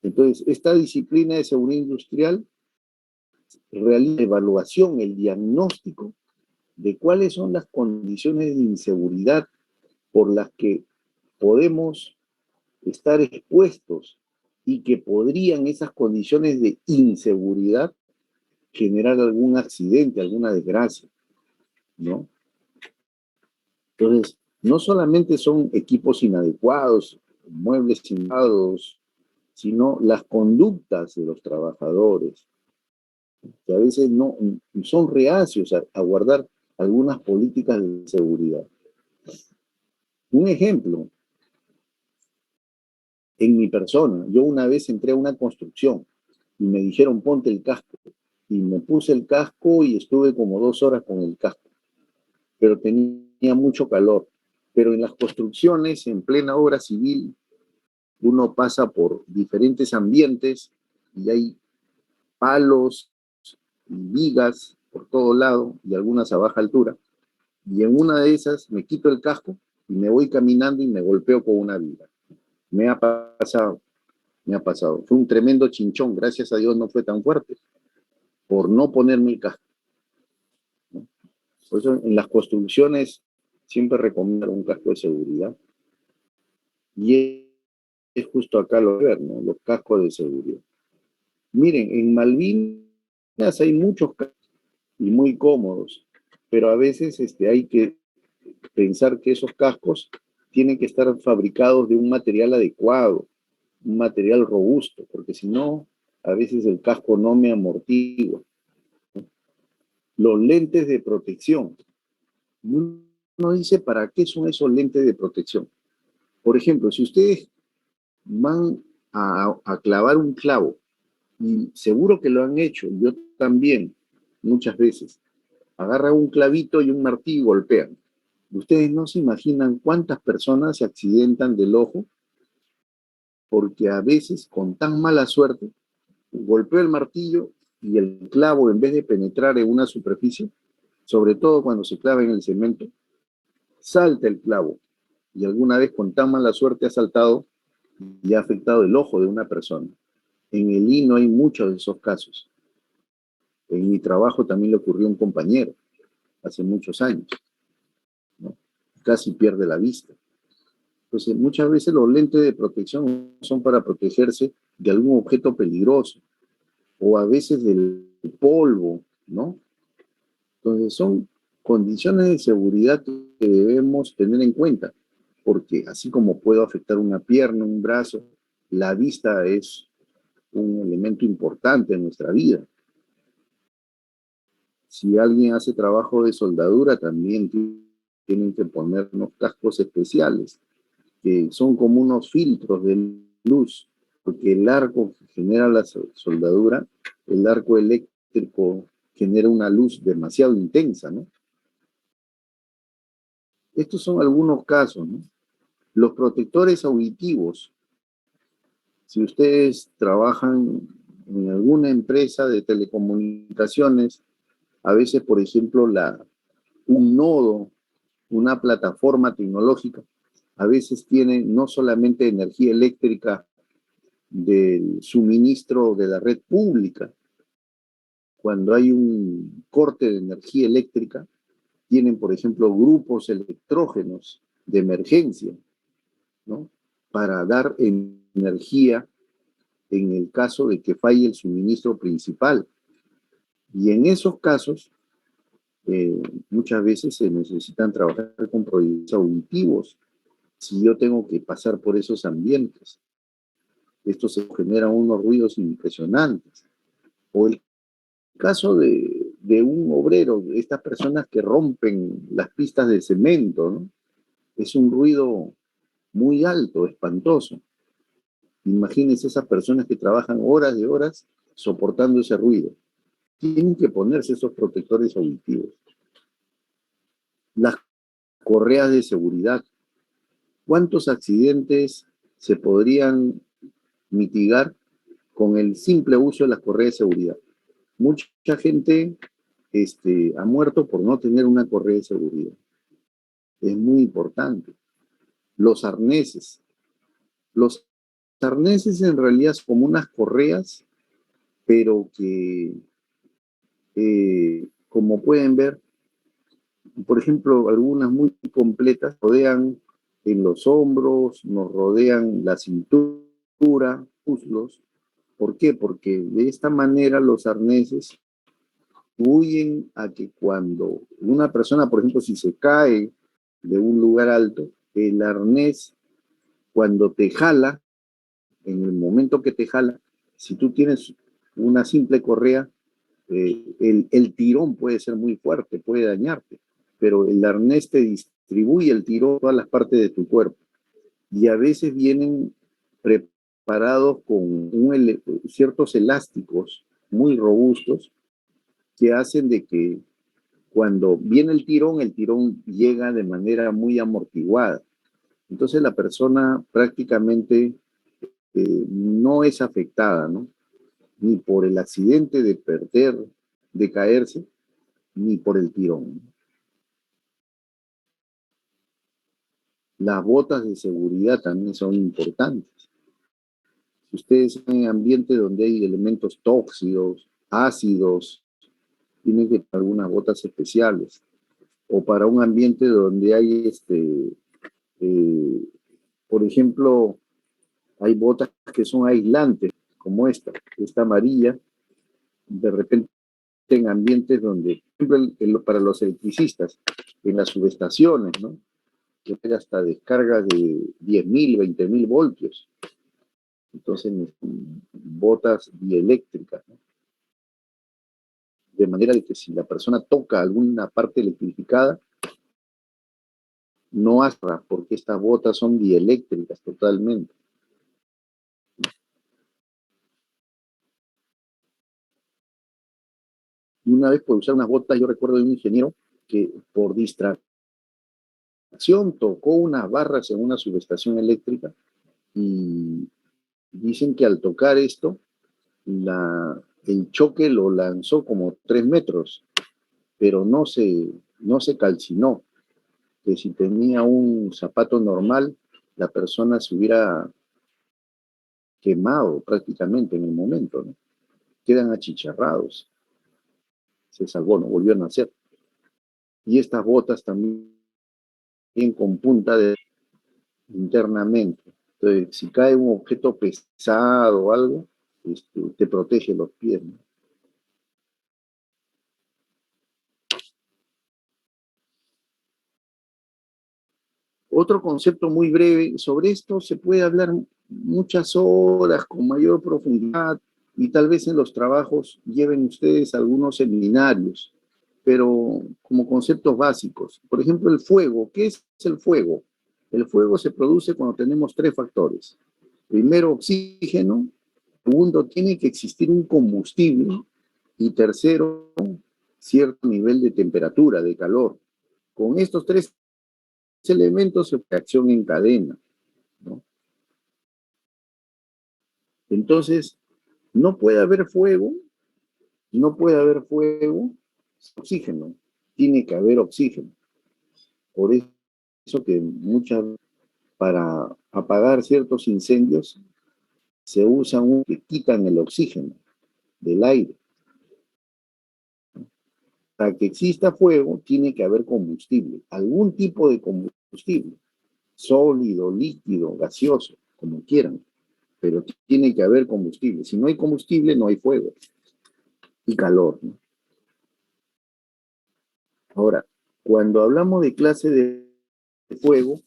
Entonces, esta disciplina de seguridad industrial realiza la evaluación, el diagnóstico de cuáles son las condiciones de inseguridad por las que podemos estar expuestos y que podrían esas condiciones de inseguridad generar algún accidente, alguna desgracia, ¿no? Entonces, no solamente son equipos inadecuados, muebles inadecuados, sino las conductas de los trabajadores, que a veces no son reacios a guardar algunas políticas de seguridad. Un ejemplo, en mi persona, yo una vez entré a una construcción y me dijeron ponte el casco, y me puse el casco y estuve como 2 horas con el casco, pero tenía mucho calor. Pero en las construcciones, en plena obra civil, uno pasa por diferentes ambientes y hay palos y vigas por todo lado y algunas a baja altura. Y en una de esas me quito el casco y me voy caminando y me golpeo con una viga. Me ha pasado, me ha pasado. Fue un tremendo chinchón, gracias a Dios no fue tan fuerte, por no ponerme el casco, ¿no? Por eso en las construcciones siempre recomiendo un casco de seguridad. Y es justo acá lo ver, ¿no? Los cascos de seguridad. Miren, en Malvinas hay muchos cascos y muy cómodos, pero a veces hay que pensar que esos cascos tienen que estar fabricados de un material adecuado, un material robusto, porque si no, a veces el casco no me amortigua. Los lentes de protección. Uno dice, ¿para qué son esos lentes de protección? Por ejemplo, si ustedes van a clavar un clavo, y seguro que lo han hecho, yo también, muchas veces, agarran un clavito y un martillo y golpean. Ustedes no se imaginan cuántas personas se accidentan del ojo, porque a veces, con tan mala suerte, golpeo el martillo y el clavo, en vez de penetrar en una superficie, sobre todo cuando se clava en el cemento, salta el clavo. Y alguna vez, con tan mala suerte, ha saltado y ha afectado el ojo de una persona. En el lino hay muchos de esos casos. En mi trabajo también le ocurrió a un compañero hace muchos años, ¿no? Casi pierde la vista. Entonces, muchas veces los lentes de protección son para protegerse de algún objeto peligroso o a veces del polvo, ¿no? Entonces, son condiciones de seguridad que debemos tener en cuenta, porque así como puedo afectar una pierna, un brazo, la vista es un elemento importante en nuestra vida. Si alguien hace trabajo de soldadura, también tienen que ponernos cascos especiales, que son como unos filtros de luz, porque el arco que genera la soldadura, el arco eléctrico genera una luz demasiado intensa, ¿no? Estos son algunos casos, ¿no? Los protectores auditivos. Si ustedes trabajan en alguna empresa de telecomunicaciones, a veces, por ejemplo, un nodo, una plataforma tecnológica, a veces tiene no solamente energía eléctrica del suministro de la red pública. Cuando hay un corte de energía eléctrica, tienen, por ejemplo, grupos electrógenos de emergencia, ¿no? Para dar energía en el caso de que falle el suministro principal. Y en esos casos, muchas veces se necesitan trabajar con proyectos auditivos si yo tengo que pasar por esos ambientes. Esto se genera unos ruidos impresionantes. O el caso de un obrero, de estas personas que rompen las pistas de cemento, ¿no? Es un ruido muy alto, espantoso. Imagínense esas personas que trabajan horas de horas soportando ese ruido. Tienen que ponerse esos protectores auditivos. Las correas de seguridad. ¿Cuántos accidentes se podrían mitigar con el simple uso de las correas de seguridad? Mucha gente ha muerto por no tener una correa de seguridad. Es muy importante. Los arneses. Los arneses en realidad son como unas correas, pero que, como pueden ver, por ejemplo, algunas muy completas rodean en los hombros, nos rodean la cintura, muslos. ¿Por qué? Porque de esta manera los arneses contribuyen a que cuando una persona, por ejemplo, si se cae de un lugar alto, el arnés, cuando te jala, en el momento que te jala, si tú tienes una simple correa, el tirón puede ser muy fuerte, puede dañarte, pero el arnés te distribuye el tirón a todas las partes de tu cuerpo. Y a veces vienen preparados con ciertos elásticos muy robustos que hacen de que cuando viene el tirón llega de manera muy amortiguada. Entonces la persona prácticamente no es afectada, ¿no? ni por el accidente de perder, de caerse, ni por el tirón. Las botas de seguridad también son importantes. Si ustedes están en ambientes donde hay elementos tóxicos, ácidos, tienen que tener algunas botas especiales. O para un ambiente donde hay, por ejemplo, hay botas que son aislantes, como esta amarilla, de repente en ambientes donde, por ejemplo, para los electricistas, en las subestaciones, ¿no? Que hay hasta descargas de 10.000, 20.000 voltios. Entonces, botas dieléctricas, ¿no? De manera de que si la persona toca alguna parte electrificada, no asra, porque estas botas son dieléctricas totalmente. Y una vez por usar unas botas, yo recuerdo de un ingeniero que por distracción tocó unas barras en una subestación eléctrica y dicen que al tocar esto, el choque lo lanzó como 3 metros, pero no se calcinó, que si tenía un zapato normal, la persona se hubiera quemado prácticamente en el momento, ¿no? Quedan achicharrados. Se salvó, no volvió a nacer. Y estas botas también con punta internamente. Entonces, si cae un objeto pesado o algo, te protege los pies, ¿no? Otro concepto muy breve, sobre esto se puede hablar muchas horas con mayor profundidad y tal vez en los trabajos lleven ustedes algunos seminarios, pero como conceptos básicos. Por ejemplo, el fuego. ¿Qué es el fuego? El fuego se produce cuando tenemos 3 factores. Primero, oxígeno. Segundo, tiene que existir un combustible. Y tercero, cierto nivel de temperatura, de calor. Con estos 3 elementos se reacción en cadena, ¿no? Entonces, no puede haber fuego, no puede haber fuego sin oxígeno. Tiene que haber oxígeno. Por eso que para apagar ciertos incendios se usan que quitan el oxígeno del aire. Para que exista fuego tiene que haber combustible, algún tipo de combustible, sólido, líquido, gaseoso, como quieran, pero tiene que haber combustible. Si no hay combustible, no hay fuego y calor, ¿no? Ahora, cuando hablamos de clase de fuego,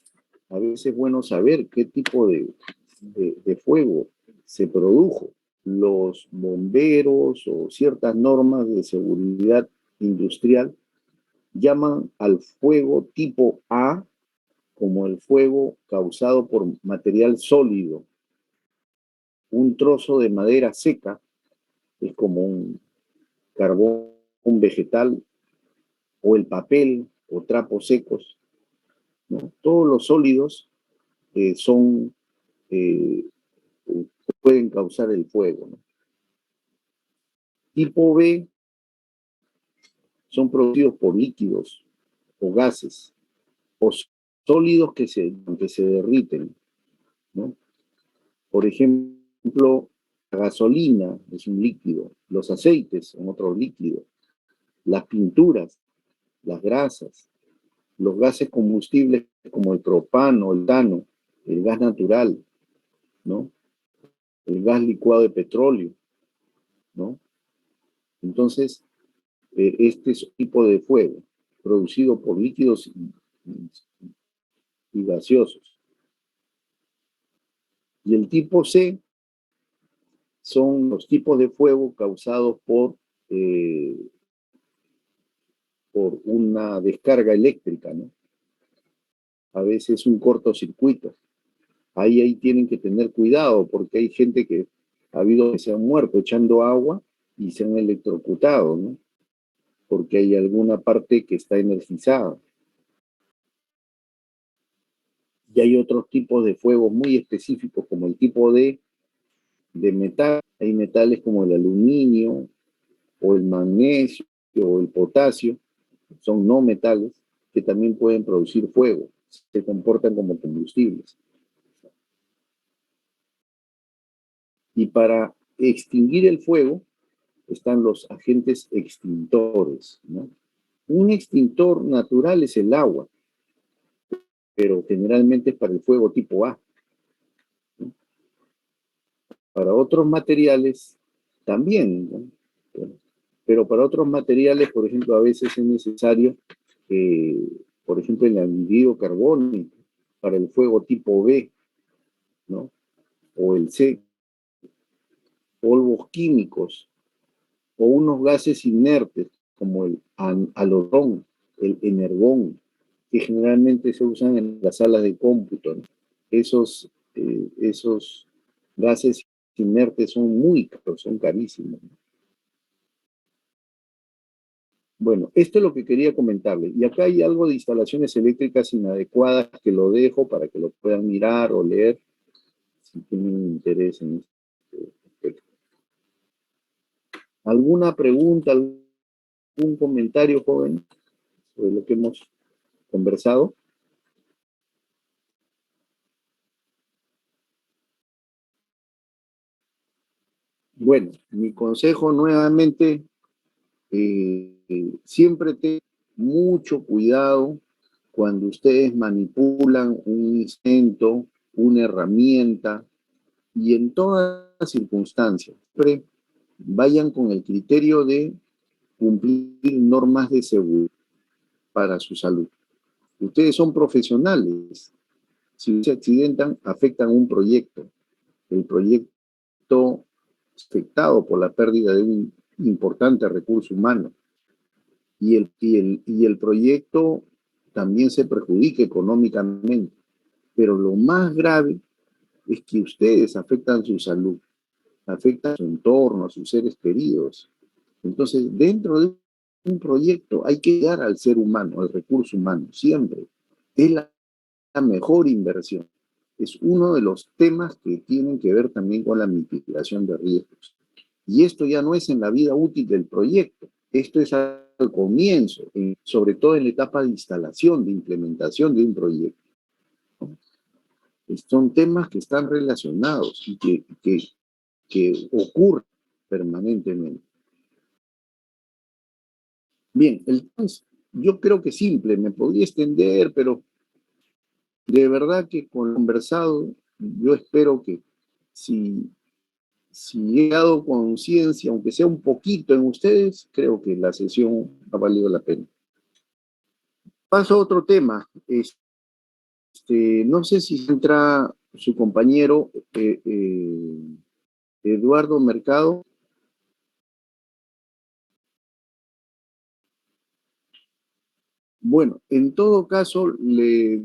a veces es bueno saber qué tipo de fuego se produjo. Los bomberos o ciertas normas de seguridad industrial llaman al fuego tipo A como el fuego causado por material sólido. Un trozo de madera seca es como un carbón vegetal o el papel o trapos secos, ¿no? Todos los sólidos son eh, pueden causar el fuego, ¿no? Tipo B son producidos por líquidos o gases o sólidos que se derriten, ¿no? Por ejemplo, la gasolina es un líquido, los aceites son otro líquido, las pinturas, las grasas, los gases combustibles como el propano, el etano, el gas natural, ¿no? El gas licuado de petróleo, ¿no? Entonces, este es un tipo de fuego producido por líquidos y gaseosos. Y el tipo C son los tipos de fuego causados por una descarga eléctrica, ¿no? A veces un cortocircuito. Ahí tienen que tener cuidado porque hay gente que ha habido que se han muerto echando agua y se han electrocutado, ¿no? Porque hay alguna parte que está energizada. Y hay otros tipos de fuegos muy específicos, como el tipo D, de metal, hay metales como el aluminio, o el magnesio, o el potasio, son no metales, que también pueden producir fuego, se comportan como combustibles. Y para extinguir el fuego están los agentes extintores, ¿no? Un extintor natural es el agua, pero generalmente es para el fuego tipo A, ¿no? Para otros materiales también, ¿no? Pero para otros materiales, por ejemplo, a veces es necesario, por ejemplo, el anhídrido carbónico, para el fuego tipo B, ¿no? O el C, polvos químicos, o unos gases inertes, como el halodón, el energón, que generalmente se usan en las salas de cómputo, ¿no? Esos gases inertes son muy caros, son carísimos, ¿no? Bueno, esto es lo que quería comentarle. Y acá hay algo de instalaciones eléctricas inadecuadas que lo dejo para que lo puedan mirar o leer si tienen interés en este aspecto. ¿Alguna pregunta, algún comentario, joven, sobre lo que hemos conversado? Bueno, mi consejo nuevamente, siempre tengan mucho cuidado cuando ustedes manipulan un instrumento, una herramienta, y en todas las circunstancias, siempre vayan con el criterio de cumplir normas de seguridad para su salud. Ustedes son profesionales. Si se accidentan, afectan un proyecto. El proyecto afectado por la pérdida de un importante recurso humano. Y el proyecto también se perjudica económicamente. Pero lo más grave es que ustedes afectan su salud, afectan su entorno, a sus seres queridos. Entonces, dentro de un proyecto hay que dar al ser humano, al recurso humano, siempre. Es la mejor inversión. Es uno de los temas que tienen que ver también con la mitigación de riesgos. Y esto ya no es en la vida útil del proyecto, esto es al comienzo, sobre todo en la etapa de instalación, de implementación de un proyecto. Son temas que están relacionados y que ocurren permanentemente. Bien, entonces, yo creo que simple, me podría extender, pero de verdad que con lo conversado, yo espero que si he dado conciencia, aunque sea un poquito en ustedes, creo que la sesión ha valido la pena. Paso a otro tema. No sé si entra su compañero Eduardo Mercado. Bueno, en todo caso, le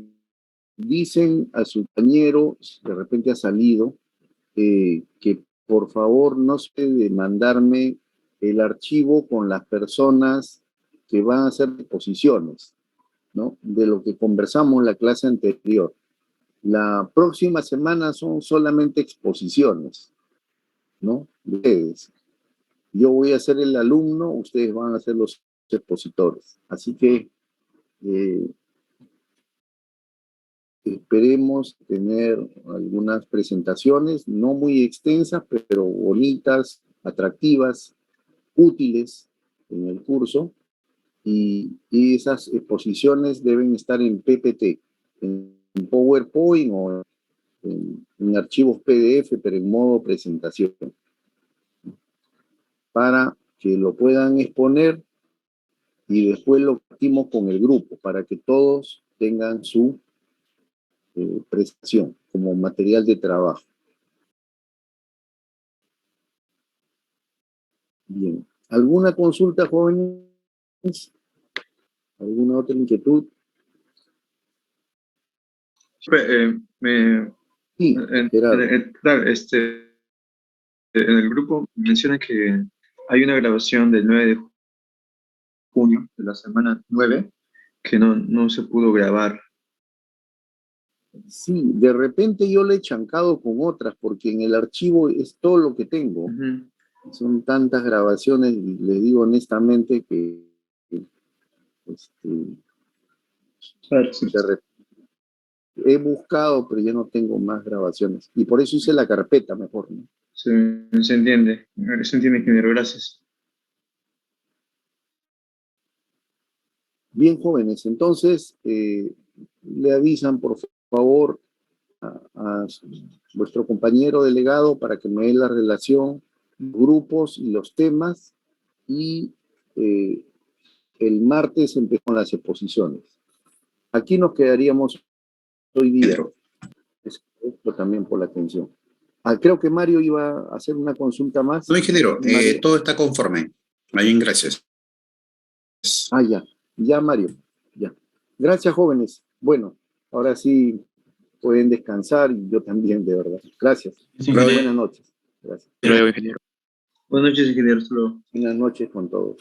dicen a su compañero, de repente ha salido, que por favor no se de mandarme el archivo con las personas que van a hacer exposiciones, ¿no? De lo que conversamos en la clase anterior. La próxima semana son solamente exposiciones, ¿no? Ustedes. Yo voy a ser el alumno, ustedes van a ser los expositores. Así que esperemos tener algunas presentaciones, no muy extensas, pero bonitas, atractivas, útiles en el curso. Y esas exposiciones deben estar en PPT, en PowerPoint o en archivos PDF, pero en modo presentación, para que lo puedan exponer y después lo compartimos con el grupo, para que todos tengan su presentación como material de trabajo. Bien. ¿Alguna consulta, jóvenes? ¿Alguna otra inquietud? Sí, Gerardo. Claro, en el grupo menciona que hay una grabación del 9 de junio, de la semana 9, que no se pudo grabar. Sí, de repente yo le he chancado con otras, porque en el archivo es todo lo que tengo. Ujú. Son tantas grabaciones, y le digo honestamente que, este, Claro, sí. de repente he buscado, pero ya no tengo más grabaciones. Y por eso hice la carpeta mejor, ¿no? Se entiende. Se entiende, ingeniero. Gracias. Bien, jóvenes, entonces le avisan, por favor, a vuestro compañero delegado para que me dé la relación, grupos y los temas, y eh, el martes empezamos las exposiciones. Aquí nos quedaríamos hoy día. Ingeniero. Esto también por la atención. Creo que Mario iba a hacer una consulta más. No, ingeniero, Mario. todo está conforme. Bien, gracias. Ya, Mario, ya. Gracias, jóvenes. Bueno, ahora sí pueden descansar y yo también, de verdad. Gracias. Sí, ingeniero. Buenas noches. Gracias. Hasta luego, ingeniero. Buenas noches, ingeniero. Hasta luego. Buenas noches con todos.